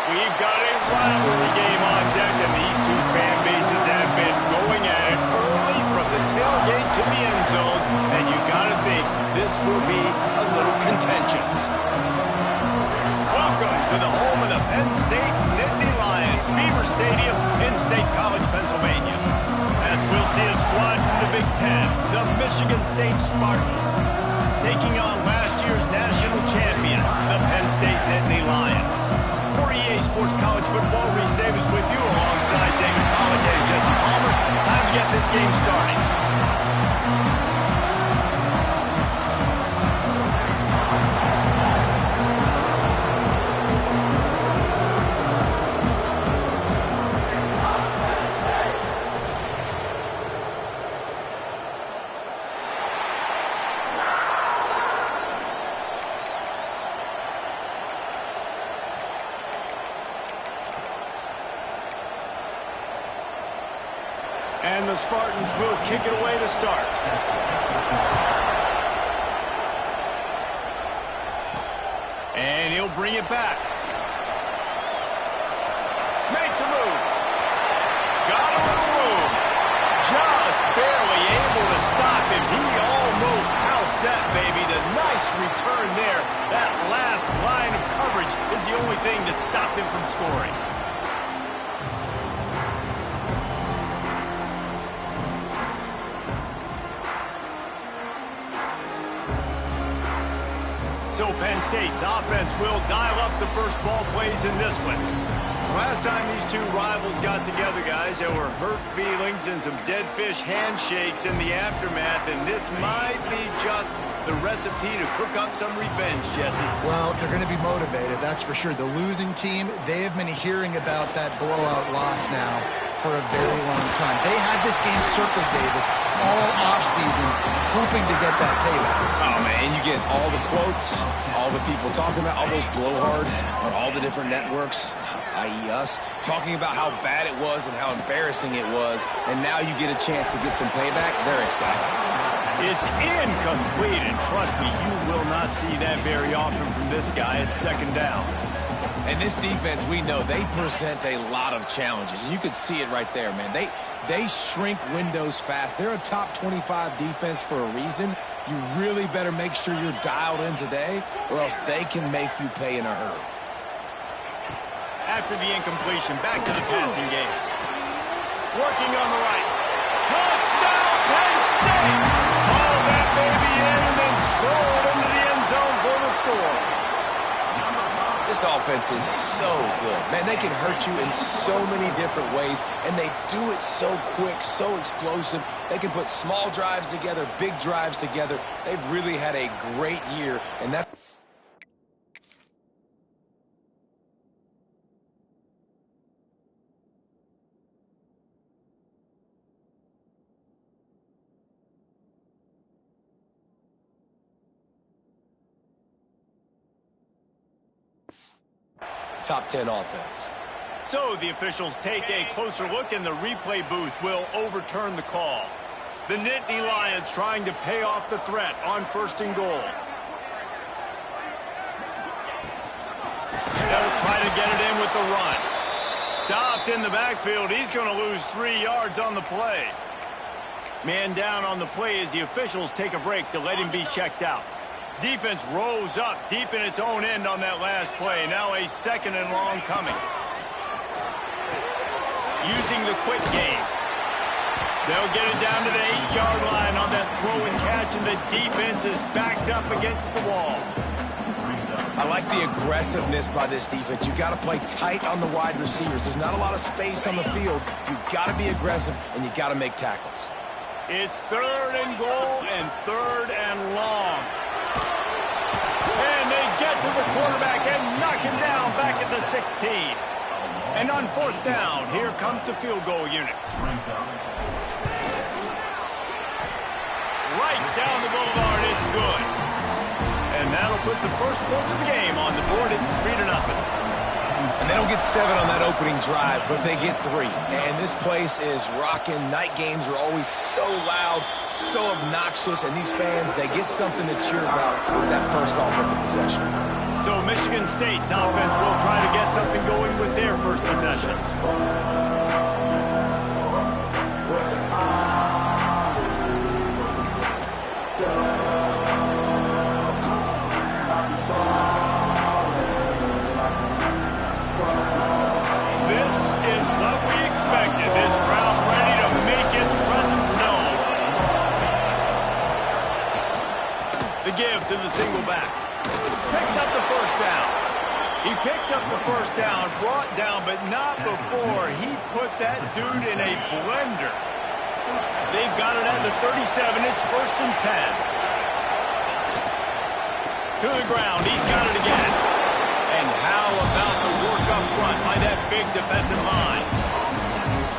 We've got a rivalry game on deck, and these two fan bases have been going at it early from the tailgate to the end zones, and you got to think this will be a little contentious. Welcome to the home of the Penn State Nittany Lions, Beaver Stadium in State College, Pennsylvania. As we'll see a squad from the Big Ten, the Michigan State Spartans, taking on last year's national champions, the Penn State Nittany Lions. For EA Sports College Football, Reese Davis with you alongside David Pollack and Jesse Palmer. Time to get this game started. And the Spartans will kick it away to start. And he'll bring it back. Makes a move. Got a little room. Just barely able to stop him. He almost housed that baby. The nice return there. That last line of coverage is the only thing that stopped him from scoring. So Penn State's offense will dial up the first ball plays in this one. Last time these two rivals got together, guys, there were hurt feelings and some dead fish handshakes in the aftermath, and this might be just the recipe to cook up some revenge, Jesse. Well, they're going to be motivated, that's for sure. The losing team, they have been hearing about that blowout loss now for a very long time. They had this game circled, David, all offseason, hoping to get that payback. Oh, man, you get all the quotes, all the people talking about, all those blowhards on all the different networks, i.e. us, talking about how bad it was and how embarrassing it was, and now you get a chance to get some payback. They're excited. It's incomplete, and trust me, you will not see that very often from this guy. It's second down. And this defense, we know, they present a lot of challenges. And you can see it right there, man. They shrink windows fast. They're a top 25 defense for a reason. You really better make sure you're dialed in today, or else they can make you pay in a hurry. After the incompletion, back to the passing game. Working on the right. Touchdown, Penn State! Haul that baby in and then strolled into the end zone for the score. This offense is so good. Man, they can hurt you in so many different ways, and they do it so quick, so explosive. They can put small drives together, big drives together. They've really had a great year, and that... Top 10 offense. So the officials take a closer look, and the replay booth will overturn the call. The Nittany Lions trying to pay off the threat on 1st and goal. They'll try to get it in with the run. Stopped in the backfield. He's going to lose 3 yards on the play. Man down on the play as the officials take a break to let him be checked out. Defense rose up deep in its own end on that last play. Now a 2nd and long coming. Using the quick game. They'll get it down to the 8-yard line on that throw and catch, and the defense is backed up against the wall. I like the aggressiveness by this defense. You got to play tight on the wide receivers. There's not a lot of space on the field. You got to be aggressive, and you got to make tackles. It's 3rd and goal and 3rd and long. And they get to the quarterback and knock him down back at the 16. And on 4th down, here comes the field goal unit. Right down the boulevard, it's good. And that'll put the first points of the game on the board. It's 3-0. And they don't get 7 on that opening drive, but they get 3. And this place is rocking. Night games are always so loud, so obnoxious, and these fans, they get something to cheer about with that first offensive possession. So Michigan Michigan State's offense will try to get something going with their first possessions. This is what we expected. This crowd ready to make its presence known. The give to the single back. Picks up the first down. He picks up the first down, brought down, but not before he put that dude in a blender. They've got it at the 37. It's 1st and 10. To the ground. He's got it again. And how about the work up front by that big defensive line?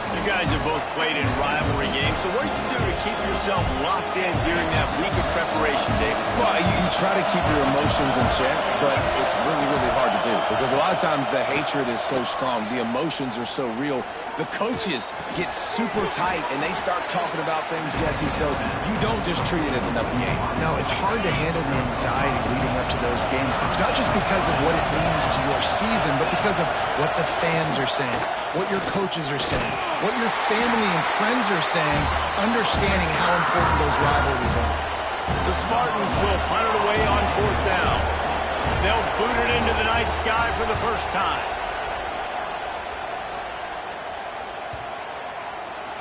You guys have both played in rivalry games, so what did you do to keep yourself locked in during that week of preparation, David? Well, you try to keep your emotions in check, but it's really, really hard to do because a lot of times the hatred is so strong, the emotions are so real. The coaches get super tight, and they start talking about things, Jesse, so you don't just treat it as another game. No, it's hard to handle the anxiety leading up to those games, but not just because of what it means to your season, but because of what the fans are saying, what your coaches are saying, what your family and friends are saying, understanding how important those rivalries are. The Spartans will punt it away on 4th down. They'll boot it into the night sky for the first time.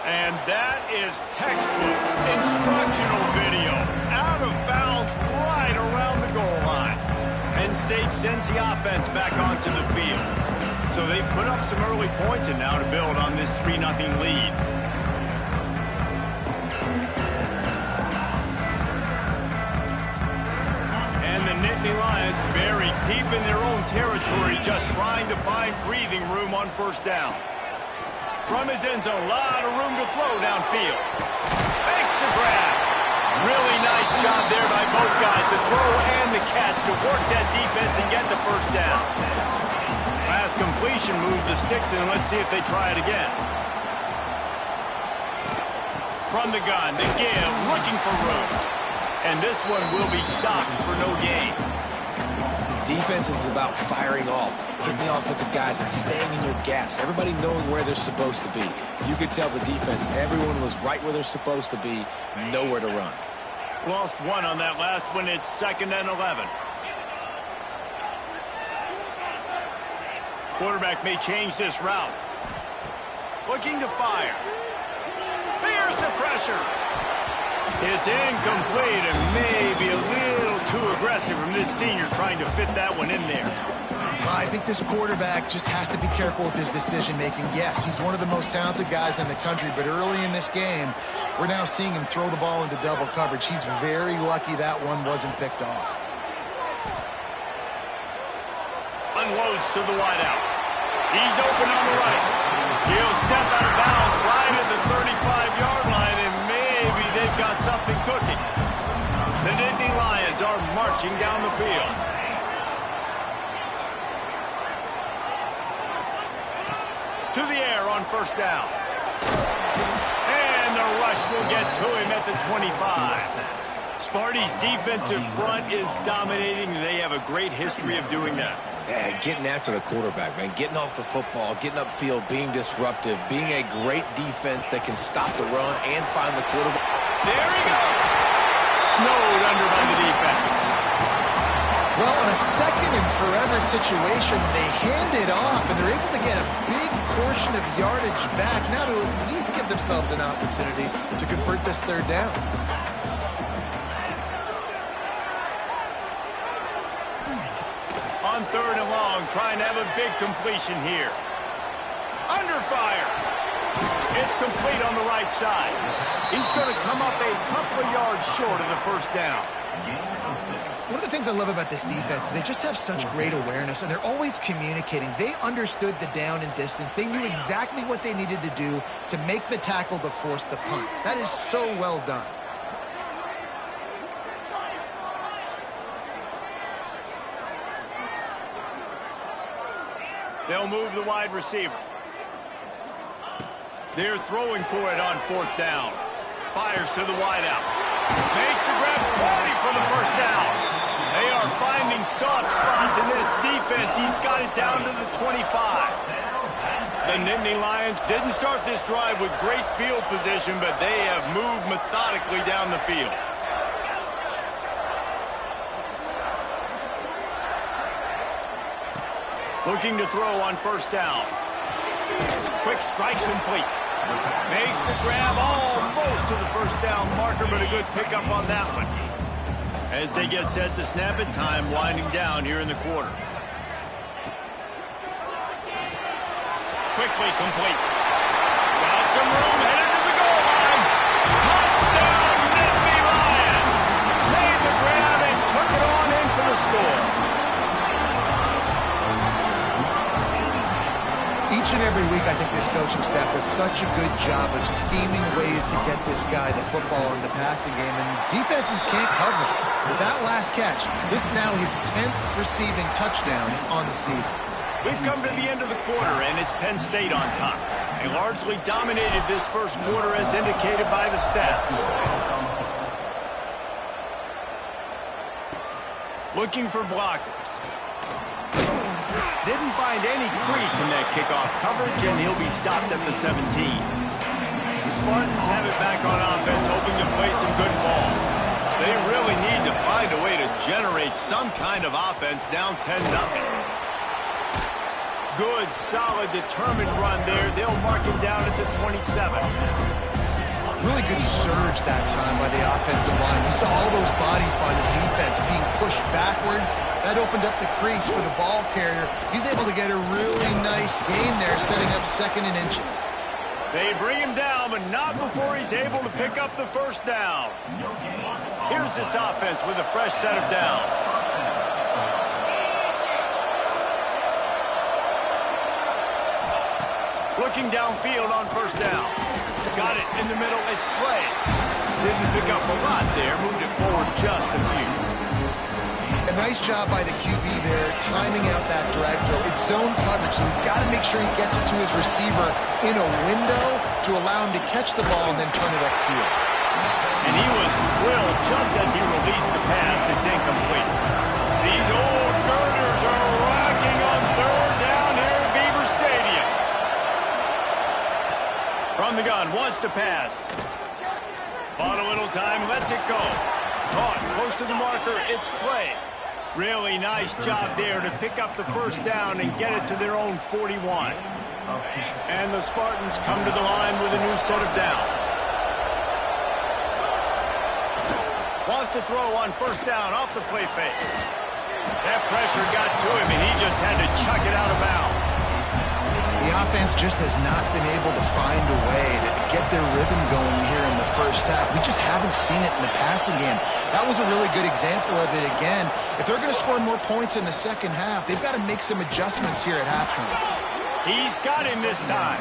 And that is textbook instructional video. Out of bounds right around the goal line. Penn State sends the offense back onto the field. So they put up some early points and now to build on this 3-0 lead. And the Nittany Lions buried deep in their own territory, just trying to find breathing room on 1st down. From his end zone, a lot of room to throw downfield. Makes the grab. Really nice job there by both guys to throw and the catch to work that defense and get the first down. Pass completion, move the sticks, and let's see if they try it again. From the gun, the give, looking for room. And this one will be stopped for no gain. Defense is about firing off, hitting the offensive guys, and staying in your gaps. Everybody knowing where they're supposed to be. You could tell the defense, everyone was right where they're supposed to be, nowhere to run. Lost one on that last one. It's 2nd and 11. Quarterback may change this route. Looking to fire. Fears the pressure. It's incomplete and maybe a little too aggressive from this senior trying to fit that one in there. I think this quarterback just has to be careful with his decision-making. Yes, he's one of the most talented guys in the country, but early in this game, we're now seeing him throw the ball into double coverage. He's very lucky that one wasn't picked off. Unloads to the wideout. He's open on the right. He'll step out of bounds right at the 35-yard line, and maybe they've got something cooking. The Nittany Lions are marching down the field. To the air on 1st down. And the rush will get to him at the 25. Sparty's defensive front is dominating. They have a great history of doing that. Yeah, getting after the quarterback, man. Getting off the football, getting upfield, being disruptive, being a great defense that can stop the run and find the quarterback. There he goes. Snowed under by the defense. Well, on a 2nd and forever situation, they hand it off, and they're able to get a big portion of yardage back now to at least give themselves an opportunity to convert this 3rd down. On 3rd and long, trying to have a big completion here. Under fire. It's complete on the right side. He's going to come up a couple of yards short of the 1st down. One of the things I love about this defense is they just have such great awareness, and they're always communicating. They understood the down and distance. They knew exactly what they needed to do to make the tackle to force the punt. That is so well done. They'll move the wide receiver. They're throwing for it on 4th down. Fires to the wideout. Makes the grab, 40 for the 1st down. They are finding soft spots in this defense. He's got it down to the 25. The Nittany Lions didn't start this drive with great field position, but they have moved methodically down the field. Looking to throw on first down. Quick strike complete. Makes the grab almost to the first down marker, but a good pickup on that one. As they get set to snap it, time winding down here in the quarter. Quickly complete. Got some room, headed to the goal line. Touchdown, Nittany Lions. Made the grab and took it on in for the score. Each and every week, I think this coaching staff does such a good job of scheming ways to get this guy the football in the passing game, and defenses can't cover it. With that last catch, this is now his 10th receiving touchdown on the season. We've come to the end of the quarter, and it's Penn State on top. They largely dominated this first quarter as indicated by the stats. Looking for blockers. Didn't find any crease in that kickoff coverage, and he'll be stopped at the 17. The Spartans have it back on offense, hoping to play some good ball. They really need to find a way to generate some kind of offense down 10-0. Good, solid, determined run there. They'll mark him down at the 27. Really good surge that time by the offensive line. You saw all those bodies by the defense being pushed backwards. That opened up the crease for the ball carrier. He's able to get a really nice gain there, setting up 2nd and inches. They bring him down, but not before he's able to pick up the first down. Here's this offense with a fresh set of downs. Looking downfield on first down. Got it in the middle. It's Clay. Didn't pick up a lot there. Moved it forward just a few. A nice job by the QB there, timing out that drag throw. It's zone coverage, so he's got to make sure he gets it to his receiver in a window to allow him to catch the ball and then turn it upfield. And he was drilled just as he released the pass. It's incomplete. These old girders are rocking on third down here at Beaver Stadium. From the gun, wants to pass. Bought a little time, lets it go. Caught, close to the marker, it's Clay. Really nice job there to pick up the first down and get it to their own 41. And the Spartans come to the line with a new set of downs. Wants to throw on first down off the play fake. That pressure got to him, and he just had to chuck it out of bounds. The offense just has not been able to find a way to get their rhythm going here in the first half. We just haven't seen it in the passing game. That was a really good example of it again. If they're going to score more points in the second half, they've got to make some adjustments here at halftime. He's got him this time.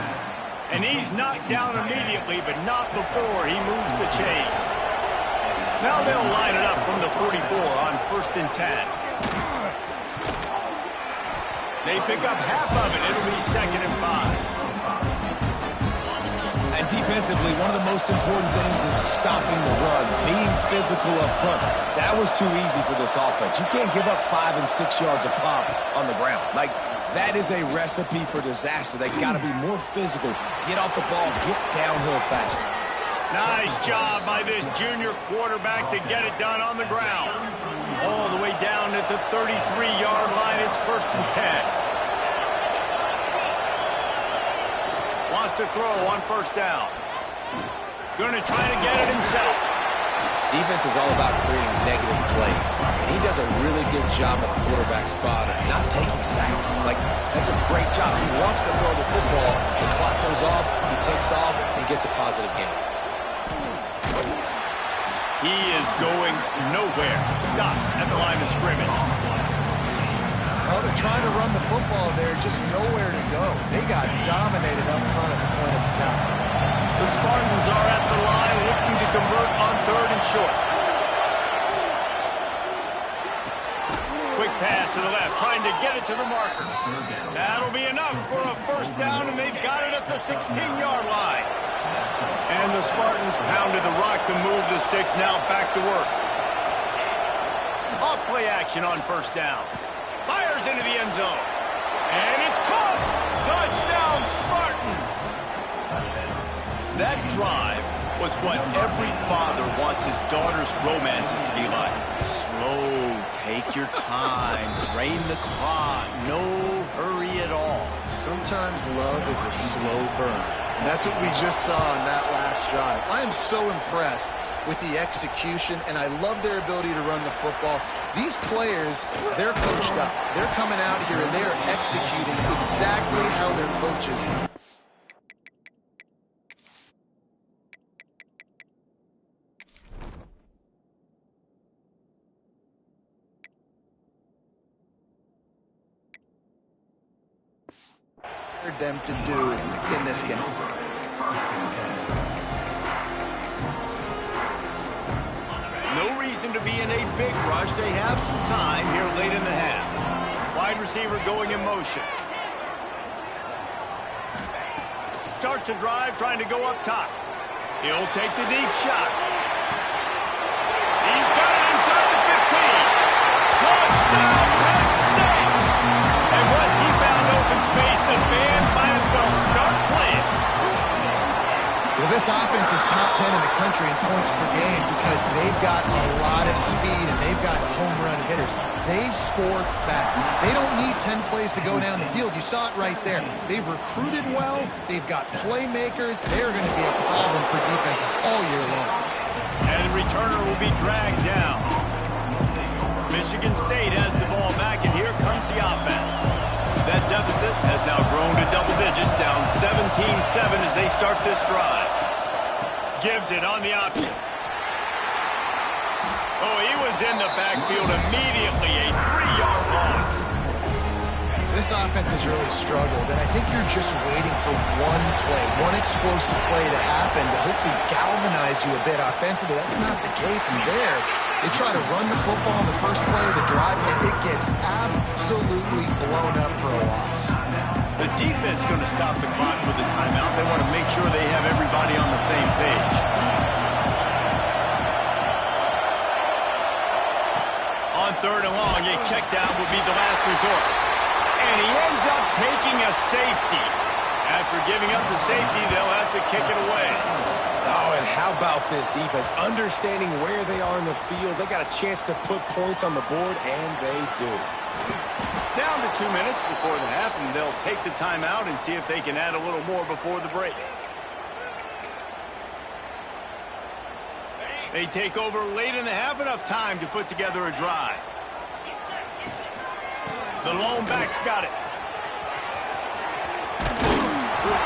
And he's knocked down immediately, but not before he moves the chains. Now they'll line it up from the 44 on 1st and 10. They pick up half of it. It'll be 2nd and 5. And defensively, one of the most important things is stopping the run, being physical up front. That was too easy for this offense. You can't give up 5 and 6 yards a pop on the ground. Like, that is a recipe for disaster. They got to be more physical. Get off the ball, get downhill faster. Nice job by this junior quarterback to get it done on the ground. All the way down at the 33-yard line. It's 1st and 10. Wants to throw on first down. Gonna try to get it himself. Defense is all about creating negative plays. And he does a really good job at the quarterback spot of not taking sacks. Like, that's a great job. He wants to throw the football. The clock goes off. He takes off and gets a positive gain. He is going nowhere. Stop at the line of scrimmage. Well, they're trying to run the football there, just nowhere to go. They got dominated up front at the point of attack. The Spartans are at the line looking to convert on 3rd and short. Quick pass to the left, trying to get it to the marker. That'll be enough for a first down, and they've got it at the 16-yard line. And the Spartans pounded the rock to move the sticks, now back to work. Off play action on first down. Fires into the end zone. And it's caught. Touchdown, Spartans. That drive was what every father wants his daughter's romances to be like. Slow, take your time, drain the clock, no hurry at all. Sometimes love is a slow burn. And that's what we just saw in that last drive. I am so impressed with the execution, and I love their ability to run the football. These players, they're coached up. They're coming out here, and they're executing exactly how their coaches them to do in this game. No reason to be in a big rush. They have some time here late in the half. Wide receiver going in motion. Starts a drive trying to go up top. He'll take the deep shot. He's got it inside the 15. Touchdown, Penn State! And once he found open space, the band might as well start playing. Well, this offense is top 10 in the country in points per game because they've got a lot of speed and they've got home run hitters. They score fast. They don't need 10 plays to go down the field. You saw it right there. They've recruited well. They've got playmakers. They're going to be a problem for defenses all year long. And the returner will be dragged down. Michigan State has the ball back, and here comes the offense. That deficit has now grown to double digits, down 17-7 as they start this drive. Gives it on the option. Oh, he was in the backfield immediately, a 3-yard loss. This offense has really struggled, and I think you're just waiting for one play, one explosive play to happen to hopefully galvanize you a bit offensively. That's not the case, and there, they try to run the football in the first play of the drive, and it gets absolutely blown up for a loss. The defense going to stop the clock with a timeout. They want to make sure they have everybody on the same page. On third and long, a check down will be the last resort. And he ends up taking a safety. After giving up the safety, they'll have to kick it away. Oh, and how about this defense? Understanding where they are in the field. They got a chance to put points on the board, and they do. Down to 2 minutes before the half, and they'll take the timeout and see if they can add a little more before the break. They take over late in the half, enough time to put together a drive. The lone back's got it.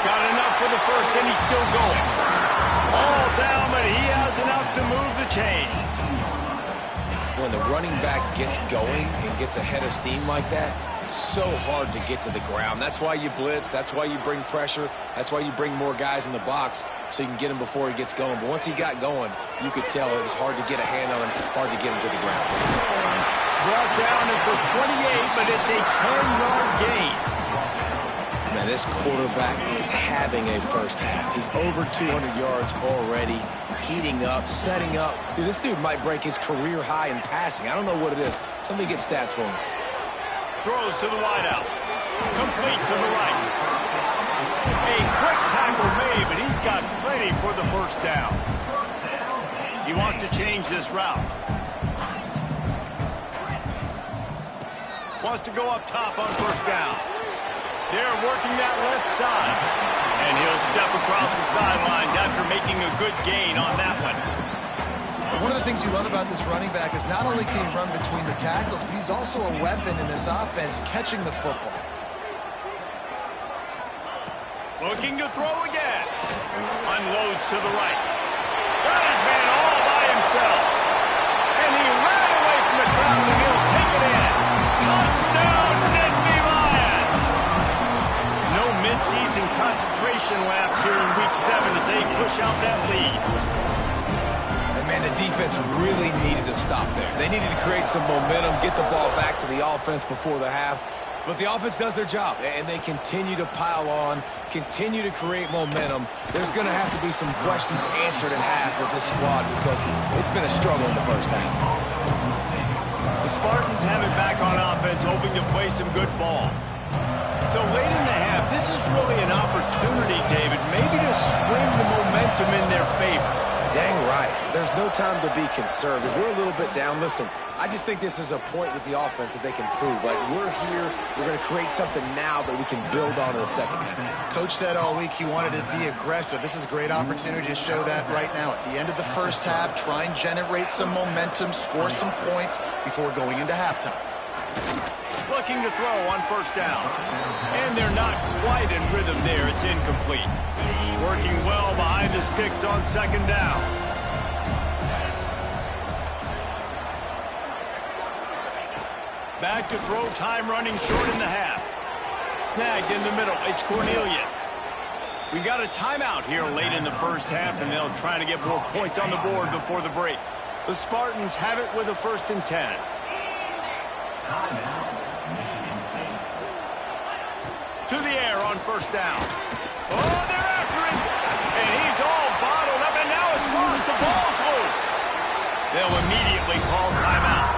Got enough for the first, and he's still going. All down, but he has enough to move the chains. When the running back gets going and gets ahead of steam like that, so hard to get to the ground. That's why you blitz. That's why you bring pressure. That's why you bring more guys in the box so you can get him before he gets going. But once he got going, you could tell it was hard to get a hand on him, hard to get him to the ground. Brought down for 28, but it's a 10-yard gain. Man, this quarterback is having a first half. He's over 200 yards already, heating up, setting up. Dude, this dude might break his career high in passing. I don't know what it is. Somebody get stats for him. Throws to the wideout. Complete to the right. A quick tackle made, but he's got plenty for the first down. He wants to change this route. Wants to go up top on first down. They're working that left side. And he'll step across the sidelines after making a good gain on that one. One of the things you love about this running back is not only can he run between the tackles, but he's also a weapon in this offense catching the football. Looking to throw again. Unloads to the right. Got his man all by himself. And he ran away from the crowd, and he'll take it in. Touchdown, Nittany Lions! No midseason concentration laps here in Week 7 as they push out that lead. And, man, the defense really needed to stop there. They needed to create some momentum, get the ball back to the offense before the half. But the offense does their job, and they continue to pile on, continue to create momentum. There's going to have to be some questions answered in half with this squad because it's been a struggle in the first half. Spartans have it back on offense, hoping to play some good ball. So late in the half, this is really an opportunity, David, maybe to swing the momentum in their favor. Dang right. There's no time to be conservative. We're a little bit down. Listen, I just think this is a point with the offense that they can prove. Like, we're here, we're going to create something now that we can build on in the second half. Coach said all week he wanted to be aggressive. This is a great opportunity to show that right now. At the end of the first half, try and generate some momentum, score some points before going into halftime. Looking to throw on first down. And they're not quite in rhythm there. It's incomplete. Working well behind the sticks on second down. Back to throw, time running short in the half. Snagged in the middle, it's Cornelius. We got a timeout here late in the first half, and they'll try to get more points on the board before the break. The Spartans have it with a 1st and 10. To the air on first down. Oh, they're after him. And he's all bottled up, and now it's loose. The ball's loose. They'll immediately call timeout.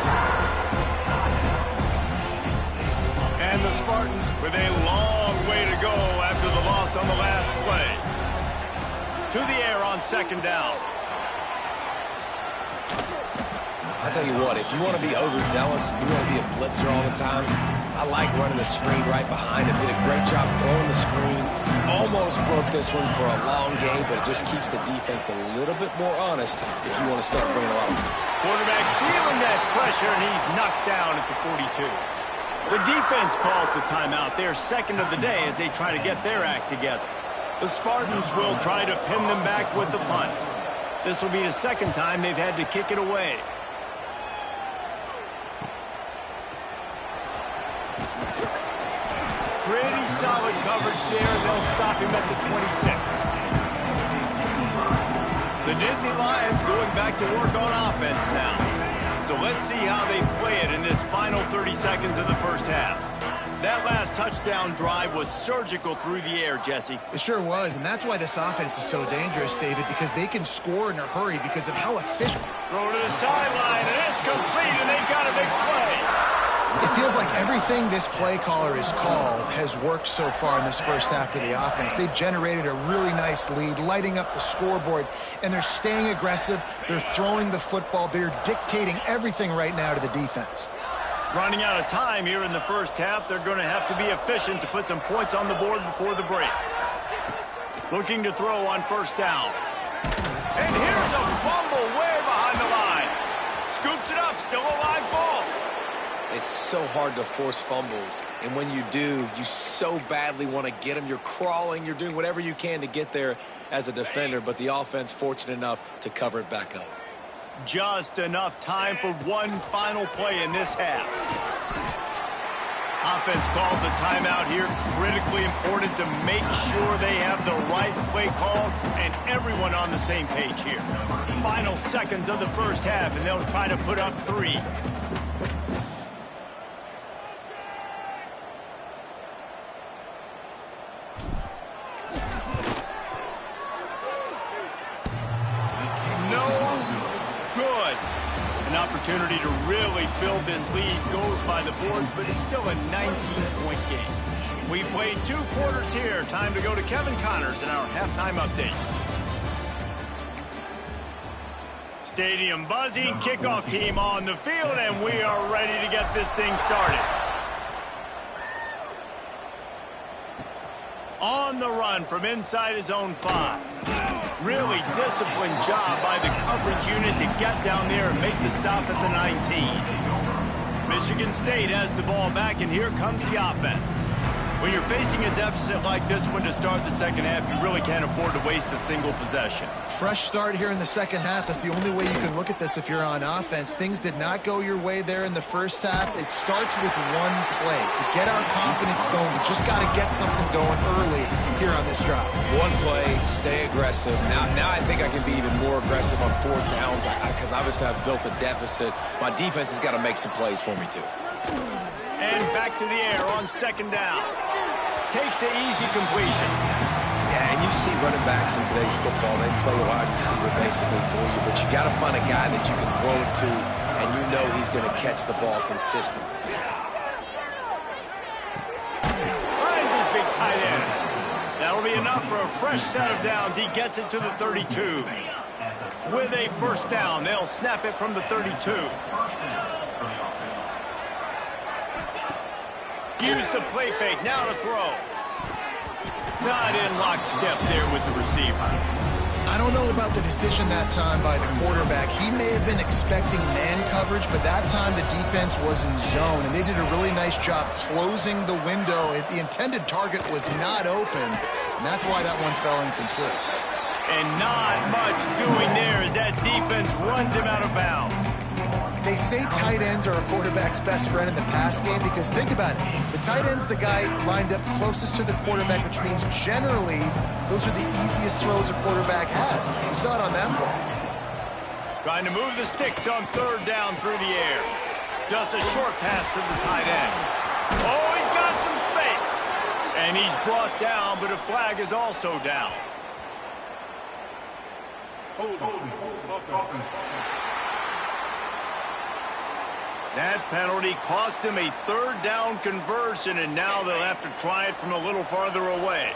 And the Spartans with a long way to go after the loss on the last play. To the air on second down. I'll tell you what, if you want to be overzealous, you want to be a blitzer all the time, I like running the screen right behind him. Did a great job throwing the screen. Almost broke this one for a long game, but it just keeps the defense a little bit more honest if you want to start bringing a lot of them. Quarterback feeling that pressure, and he's knocked down at the 42. The defense calls the timeout. They're second of the day as they try to get their act together. The Spartans will try to pin them back with the punt. This will be the second time they've had to kick it away. Pretty solid coverage there, and they'll stop him at the 26. The Nittany Lions going back to work on offense now. So let's see how they play it in this final 30 seconds of the first half. That last touchdown drive was surgical through the air, Jesse. It sure was, and that's why this offense is so dangerous, David, because they can score in a hurry because of how efficient. Throw to the sideline, and it's complete, and they've got a big play. It feels like everything this play caller has called has worked so far in this first half for the offense. They've generated a really nice lead, lighting up the scoreboard, and they're staying aggressive. They're throwing the football. They're dictating everything right now to the defense. Running out of time here in the first half, they're going to have to be efficient to put some points on the board before the break. Looking to throw on first down. And here's a fumble way behind the line. Scoops it up, still a live ball. It's so hard to force fumbles, and when you do, you so badly want to get them. You're crawling, you're doing whatever you can to get there as a defender, but the offense fortunate enough to cover it back up. Just enough time for one final play in this half. Offense calls a timeout here, critically important to make sure they have the right play call and everyone on the same page here. Final seconds of the first half, and they'll try to put up 3. Opportunity to really build this lead goes by the boards, but it's still a 19-point game. We played 2 quarters here. Time to go to Kevin Connors in our halftime update. Stadium buzzing, kickoff team on the field, and we are ready to get this thing started. On the run from inside his own 5. Really disciplined job by the coverage unit to get down there and make the stop at the 19. Michigan State has the ball back, and here comes the offense. When you're facing a deficit like this one to start the second half, you really can't afford to waste a single possession. Fresh start here in the second half. That's the only way you can look at this if you're on offense. Things did not go your way there in the first half. It starts with one play. To get our confidence going, we just got to get something going early here on this drive. One play, stay aggressive. Now I think I can be even more aggressive on 4th downs because obviously I've built a deficit. My defense has got to make some plays for me too. And back to the air on second down. Takes the easy completion. Yeah, and you see running backs in today's football, they play a wide receiver basically for you, but you got to find a guy that you can throw it to and you know he's going to catch the ball consistently. Finds his big tight end. That'll be enough for a fresh set of downs. He gets it to the 32. With a first down, they'll snap it from the 32. Use the play fake, now to throw. Not in lockstep there with the receiver. I don't know about the decision that time by the quarterback. He may have been expecting man coverage, but that time the defense was in zone, and they did a really nice job closing the window. The intended target was not open, and that's why that one fell incomplete. And not much doing there as that defense runs him out of bounds. They say tight ends are a quarterback's best friend in the pass game because think about it. The tight end's the guy lined up closest to the quarterback, which means generally those are the easiest throws a quarterback has. You saw it on that play. Trying to move the sticks on third down through the air. Just a short pass to the tight end. Oh, he's got some space. And he's brought down, but a flag is also down. That penalty cost him a third down conversion, and now they'll have to try it from a little farther away.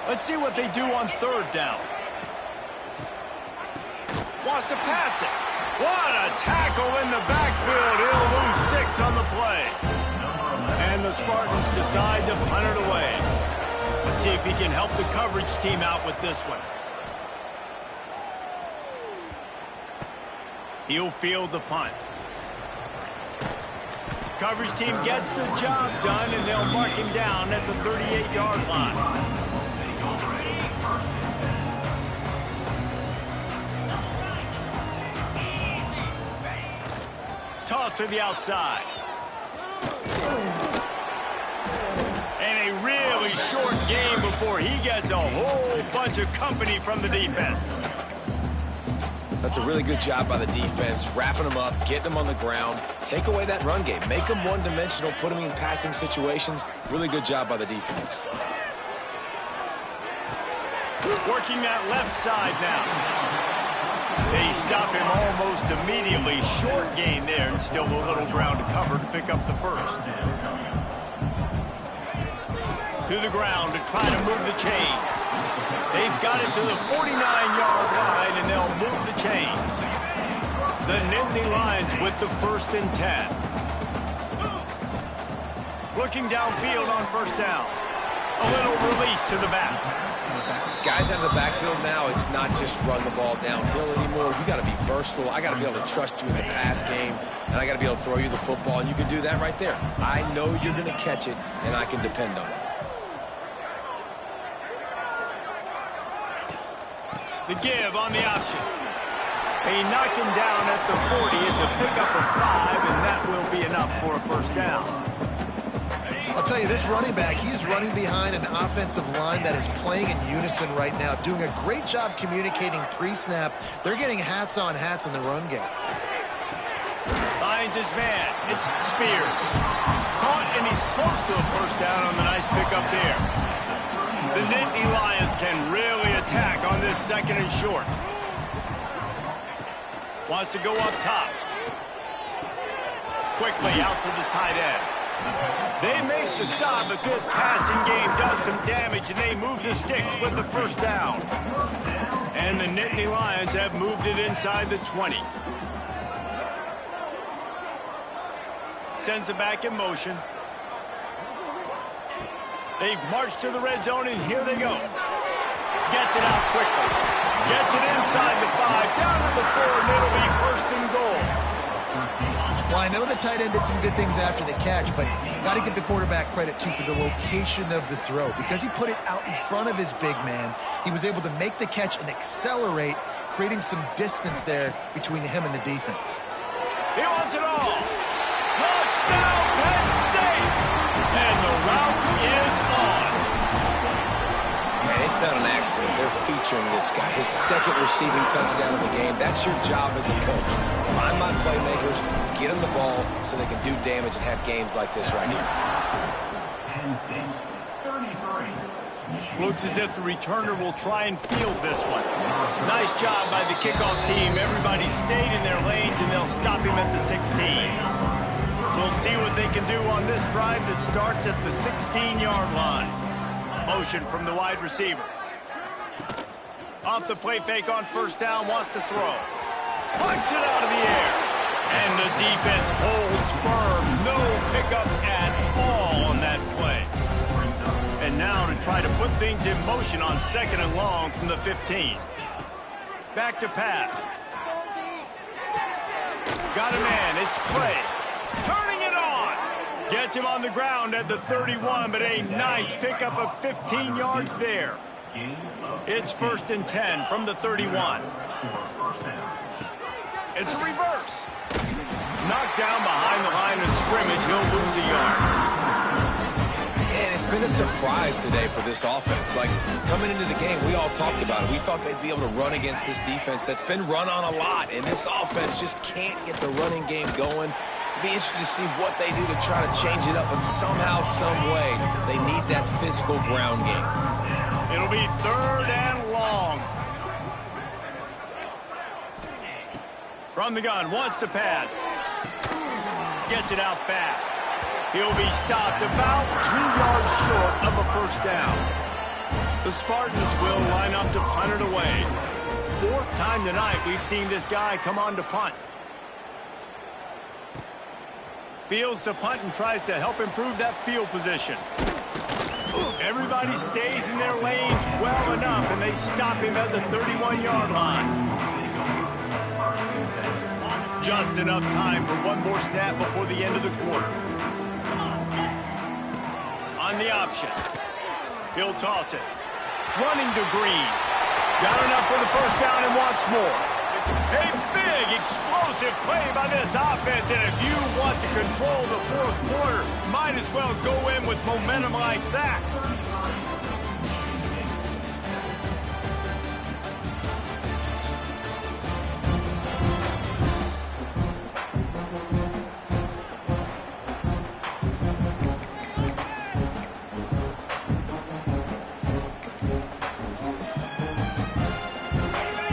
Let's see what they do on third down. Wants to pass it. What a tackle in the backfield. He'll lose 6 on the play. And the Spartans decide to punt it away. Let's see if he can help the coverage team out with this one. He'll field the punt. Coverage team gets the job done, and they'll mark him down at the 38-yard line. Toss to the outside. And a really short game before he gets a whole bunch of company from the defense. That's a really good job by the defense, wrapping them up, getting them on the ground, take away that run game, make them one-dimensional, put them in passing situations. Really good job by the defense. Working that left side now. They stop him almost immediately. Short gain there, and still a little ground to cover to pick up the first. To the ground to try to move the chains. They've got it to the 49-yard line, and they'll move the chains. The Nittany Lions with the 1st and 10. Looking downfield on first down. A little release to the back. Guys out of the backfield now, it's not just run the ball downhill anymore. You got to be versatile. I got to be able to trust you in the pass game, and I got to be able to throw you the football, and you can do that right there. I know you're going to catch it, and I can depend on it. The give on the option. They knock him down at the 40. It's a pickup of 5, and that will be enough for a first down. I'll tell you, this running back, he's running behind an offensive line that is playing in unison right now, doing a great job communicating pre-snap. They're getting hats on hats in the run game. Finds his man. It's Spears. Caught, and he's close to a first down on the nice pickup there. The Nittany Lions can really attack on this 2nd and short. Wants to go up top. Quickly out to the tight end. They make the stop, but this passing game does some damage, and they move the sticks with the first down. And the Nittany Lions have moved it inside the 20. Sends it back in motion. They've marched to the red zone, and here they go. Gets it out quickly. Gets it inside the 5, down to the 4, and it'll be 1st and goal. Well, I know the tight end did some good things after the catch, but got to give the quarterback credit, too, for the location of the throw. Because he put it out in front of his big man, he was able to make the catch and accelerate, creating some distance there between him and the defense. He wants it all. Touchdown, Penn State! And the route is on. Man, it's not an accident. They're featuring this guy. His 2nd receiving touchdown of the game. That's your job as a coach. Find my playmakers, get them the ball so they can do damage and have games like this right here. Looks as if the returner will try and field this one. Nice job by the kickoff team. Everybody stayed in their lanes, and they'll stop him at the 16. We'll see what they can do on this drive that starts at the 16-yard line. Motion from the wide receiver. Off the play fake on first down, wants to throw. Punts it out of the air. And the defense holds firm. No pickup at all on that play. And now to try to put things in motion on 2nd and long from the 15. Back to pass. Got a man. It's Clay. Turning it on. Gets him on the ground at the 31, but a nice pickup of 15 yards there. It's 1st and 10 from the 31. It's a reverse. Knocked down behind the line of scrimmage. He'll lose a yard. And it's been a surprise today for this offense. Like, coming into the game, we all talked about it. We thought they'd be able to run against this defense that's been run on a lot, and this offense just can't get the running game going. It'll be interesting to see what they do to try to change it up, but somehow, some way, they need that physical ground game. It'll be 3rd and long. From the gun, wants to pass. Gets it out fast. He'll be stopped about 2 yards short of a first down. The Spartans will line up to punt it away. 4th time tonight we've seen this guy come on to punt. Fields to punt and tries to help improve that field position. Everybody stays in their lanes well enough, and they stop him at the 31-yard line. Just enough time for one more snap before the end of the quarter. On the option. He'll toss it. Running to Green. Got enough for the first down and wants more. A big, explosive play by this offense, and if you want to control the 4th quarter, might as well go in with momentum like that.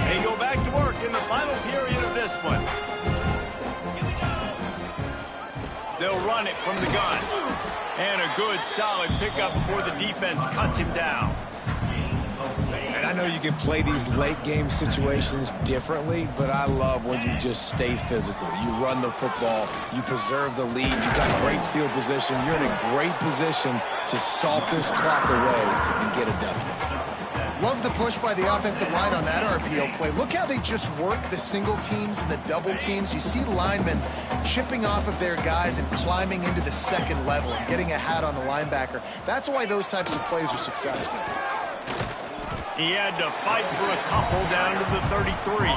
They go back to work in the final period of this one. They'll run it from the gun. And a good, solid pickup before the defense cuts him down. And I know you can play these late game situations differently, but I love when you just stay physical. You run the football, you preserve the lead, you got great field position, you're in a great position to salt this clock away and get a W. Love the push by the offensive line on that RPO play. Look how they just work the single teams and the double teams. You see linemen chipping off of their guys and climbing into the 2nd level and getting a hat on the linebacker. That's why those types of plays are successful. He had to fight for a couple down to the 33.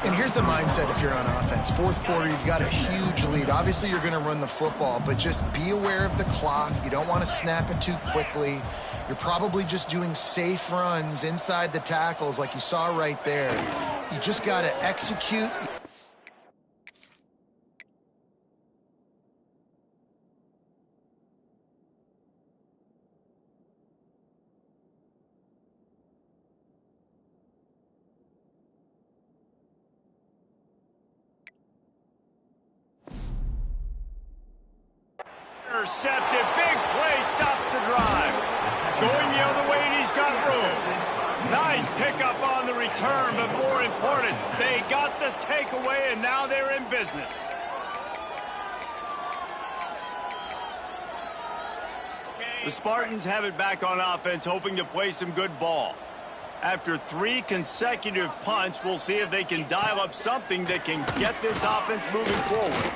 And here's the mindset if you're on offense. 4th quarter, you've got a huge lead. Obviously, you're going to run the football, but just be aware of the clock. You don't want to snap it too quickly. You're probably just doing safe runs inside the tackles like you saw right there. You just got to execute. Intercepted. Big play stops the drive. Going the other way, and he's got room. Nice pickup on the return, but more important, they got the takeaway, and now they're in business. The Spartans have it back on offense, hoping to play some good ball. After 3 consecutive punts, we'll see if they can dial up something that can get this offense moving forward.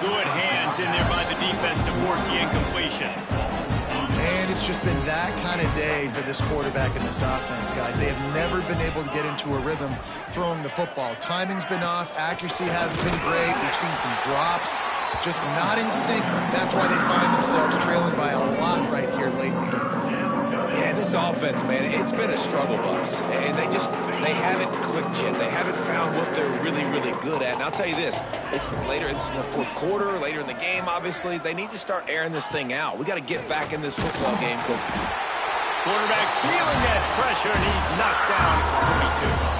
Good hands in there by the defense to force the incompletion. And it's just been that kind of day for this quarterback and this offense, guys. They have never been able to get into a rhythm throwing the football. Timing's been off. Accuracy hasn't been great. We've seen some drops. Just not in sync. That's why they find themselves trailing by a lot right here late in the game. Yeah, this offense, man, it's been a struggle bus. And they haven't clicked yet. They haven't found what they're really, really good at. And I'll tell you this, it's in the fourth quarter, later in the game, obviously. They need to start airing this thing out. We got to get back in this football game because quarterback feeling that pressure, and he's knocked down at 42.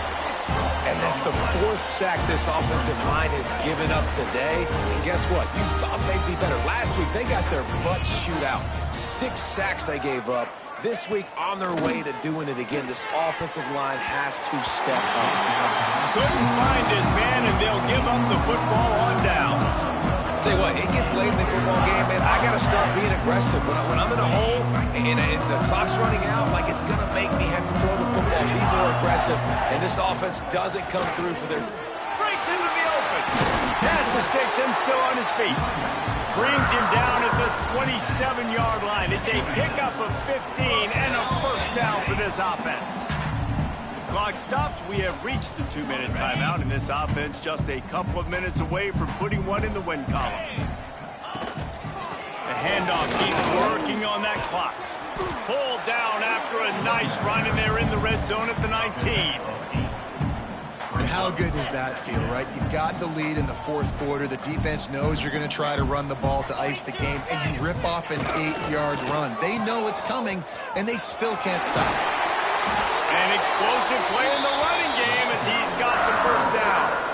And that's the fourth sack this offensive line has given up today. And guess what? You thought they'd be better. Last week, they got their butts chewed out. 6 sacks they gave up. This week, on their way to doing it again, this offensive line has to step up. Couldn't find his man, and they'll give up the football on downs. Tell you what, it gets late in the football game, man. I got to start being aggressive. When I'm in a hole and the clock's running out, like it's going to make me have to throw the football, be more aggressive. And this offense doesn't come through for their... Breaks into the open. Pass the sticks and still on his feet. Brings him down at the 27-yard line. It's a pickup of 15 and a first down for this offense. Clock stops. We have reached the 2-minute timeout, and this offense just a couple of minutes away from putting one in the win column. The handoff keeps working on that clock. Pulled down after a nice run, and they're in the red zone at the 19. And how good does that feel, right? You've got the lead in the fourth quarter. The defense knows you're going to try to run the ball to ice the game, and you rip off an 8-yard run. They know it's coming, and they still can't stop. An explosive play in the running game as he's got the first down.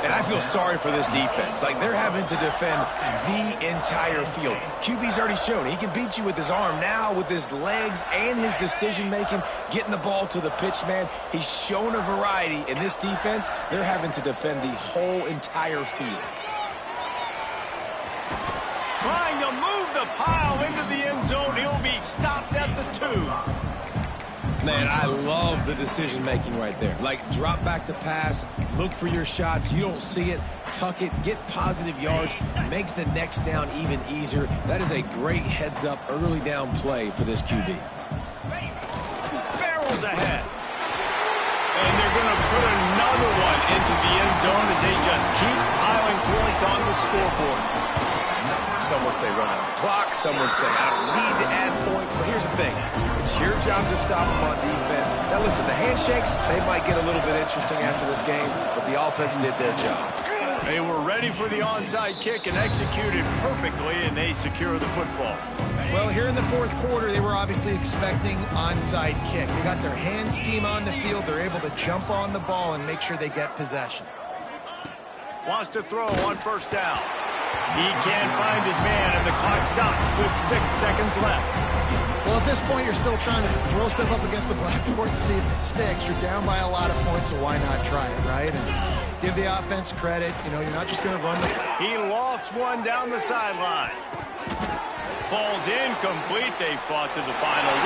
And I feel sorry for this defense. Like, they're having to defend the entire field. QB's already shown he can beat you with his arm. Now, with his legs and his decision-making, getting the ball to the pitch, man, he's shown a variety. In this defense, they're having to defend the whole entire field. Trying to move the pile into the end zone. He'll be stopped at the 2. Man, I love the decision-making right there. Like, drop back to pass, look for your shots. You don't see it, tuck it, get positive yards, makes the next down even easier. That is a great heads-up, early down play for this QB. Barrels ahead. And they're going to put another one into the end zone as they just keep piling points on the scoreboard. Some would say run out the clock. Some would say I don't need to add points. But here's the thing. It's your job to stop them on defense. Now, listen, the handshakes, they might get a little bit interesting after this game, but the offense did their job. They were ready for the onside kick and executed perfectly, and they secure the football. Well, here in the fourth quarter, they were obviously expecting onside kick. They got their hands team on the field. They're able to jump on the ball and make sure they get possession. Wants to throw on first down. He can't find his man, and the clock stops with 6 seconds left. Well, at this point, you're still trying to throw stuff up against the blackboard to see if it sticks. You're down by a lot of points, so why not try it, right? And give the offense credit. You know, you're not just going to run the... He lofts one down the sideline. Falls incomplete. They fought to the final whistle.